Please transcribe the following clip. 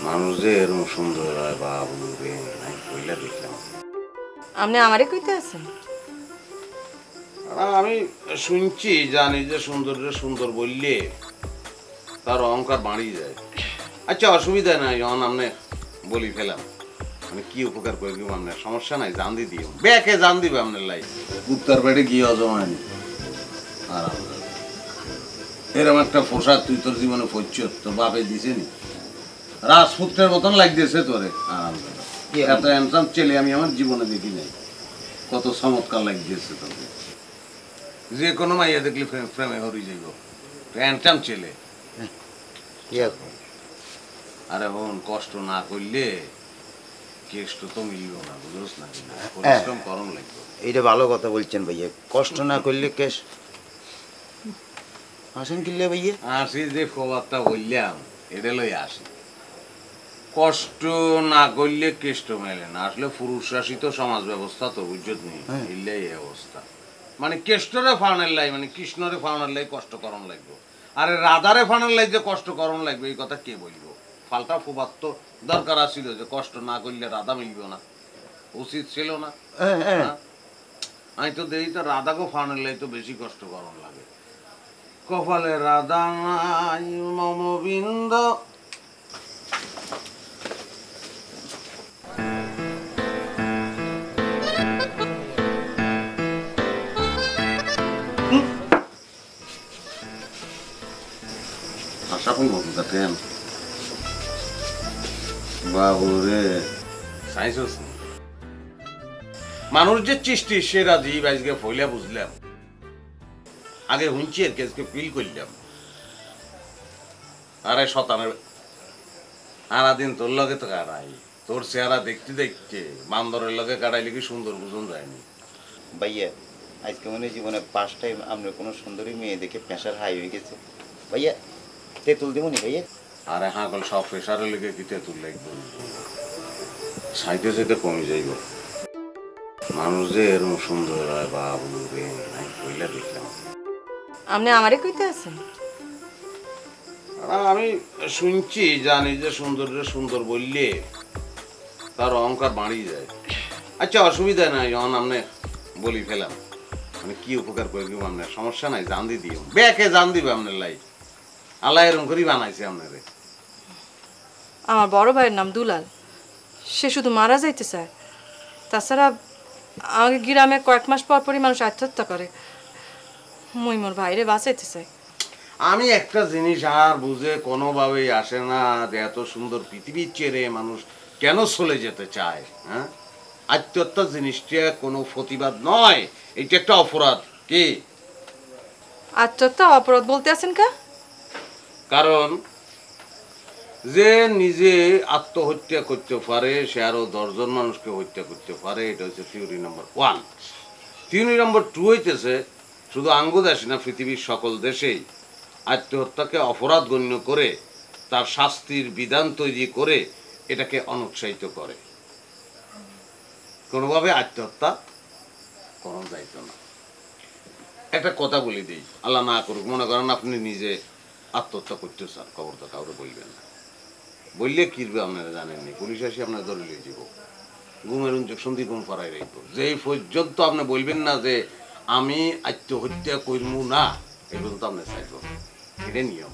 মানুষ যে এরকম সুন্দর হয় বাবু রে, আমি কইলা দেখলাম। আপনি আমারে কইতে আছেন? আমি শুনছি, জানি যে সুন্দর সুন্দর বললে তার অহংকার বাড়িয়ে যায়। আচ্ছা, অসুবিধা নাই, যখন আপনি বলি ফেলাম, মানে কি উপকার করে দিব আপনার, সমস্যা নাই, জান দি দিও, ব্যাকে জান দিবে আপনার লাই উত্তর পেটে কি অজমায়নি। আরাম এরকম একটা পোশাক তুই তোর জীবনে পড়ছ, তোর বাপে দিছে নি? রাজপুত্রের মতন লাগতেছে তোরে। আরাম এত হ্যান্ডসাম ছেলে আমি আমার জীবনে দেখি নাই। কত চমৎকার লাগতেছে তোকে, যে কোনো মাইয়া দেখলি প্রেমে হরি যাইব। হ্যান্ডসাম ছেলে। আরে হন, কষ্ট না করলে কেষ্ট তো মিলব না, বুঝোস না? পরিশ্রম করণ লাগবে। এইটা ভালো কথা বলছেন ভাইয়া, কষ্ট না করলে কেশ। আসেন কিনলে ভাইয়া? আসি যে খবরটা বললাম, এটা লই আসি। কষ্ট না করলে কেষ্ট মেলে না। আসলে পুরুষ শাসিত সমাজ ব্যবস্থা তো, বুঝত নেই, এলে এই অবস্থা। মানে কেষ্টরে ফাউনের লাই, মানে কৃষ্ণরে ফাউনের লাই কষ্ট করণ লাগবে। আরে রাধারে ফাউনের লাই যে কষ্ট করণ লাগবে, এই কথা কে বলবো? ফালটা ফুবাত তো দরকার আছিল যে কষ্ট না করলে রাধা মিলব না, উচিত ছিল না? আমি তো দেখি তো রাধাকে ফাউনের লাই তো বেশি কষ্ট করণ লাগে। কপালে রাধা নাই মমবিন্দ। আশা করি বলতে থাকেন বাবু রে, সাইন্স মানুষ যে সৃষ্টি সেরা জীব আজকে ফইলা বুঝলাম। আগে হুঁচি আর কেসকে ফিল করলাম। আরে শতানের সারাদিন তোর লগে তো কাটাই, তোর চেহারা দেখতে দেখতে বান্দরের লগে কাটাইলে কি সুন্দর বুঝন যায়নি? ভাইয়া আজকে মনে জীবনে ফার্স্ট টাইম আপনার কোনো সুন্দরী মেয়ে দেখে প্রেশার হাই হয়ে গেছে। ভাইয়া তেঁতুল দেবো নি ভাইয়া? আরে হ্যাঁ, কল সব প্রেশারের লেগে কি তেঁতুল লাগবে? সাইতে সাইতে কমে যাইব। মানুষ যে এরকম সুন্দর হয় বাবু রে, আমি কইলা দেখলাম। আপনি আমারে কইতে আছেন? আমি শুনছি, জানি যে সুন্দর বললে তার অহংকার বাড়িয়ে যায়। আচ্ছা, অসুবিধা নাই, যখন আপনি বলি ফেলাম, মানে কি উপকার করে দিব আপনার, সমস্যা নাই, জান দি দিও, ব্যাকে জান দিবে আপনার লাই। আল্লাহ এরকম করেই বানাইছে আপনারে। আমার বড় ভাইয়ের নাম দুলাল, সে শুধু মারা যাইতে চায়। তাছাড়া আমাকে গ্রামে কয়েক মাস পর পরই মানুষ আত্মহত্যা করে। মুই মোর ভাইরে বাঁচাইতে চাই। আমি একটা জিনিস আর বুঝে কোনোভাবেই আসে না, যে এত সুন্দর পৃথিবীর ছেড়ে মানুষ কেন চলে যেতে চায়? হ্যাঁ, আত্মহত্যা জিনিসটা কোনো প্রতিবাদ নয়, এটা একটা অপরাধ। কি আত্মহত্যা অপরাধ বলতে আছেন কা? কারণ যে নিজে আত্মহত্যা করতে পারে, সে আরো 10 জন মানুষকে হত্যা করতে পারে। এটা হচ্ছে থিওরি নাম্বার 1। থিওরি নাম্বার 2 হইতেছে, শুধু আঙ্গু দেশে না, পৃথিবীর সকল দেশেই আত্মহত্যাকে অপরাধ গণ্য করে তার শাস্তির বিধান তৈরি করে এটাকে অনুৎসাহিত করে। কোনোভাবে আত্মহত্যা করা যাইত না। একটা কথা বলে দিই, আল্লাহ না করুক, মনে করেন আপনি নিজে আত্মহত্যা করতে চান, খবর তো কাউকে বলবেন না। বললে কিরবে আপনারা জানেননি, পুলিশ আসি আপনার ধরে লিয়ে যাব, ঘুমের ইঞ্জেকশন দিয়ে ঘুম পাড়াই রাখবো। যেই পর্যন্ত আপনি বলবেন না যে আমি আত্মহত্যা করবো না, এই পর্যন্ত আপনি চাইব, এটা নিয়ম।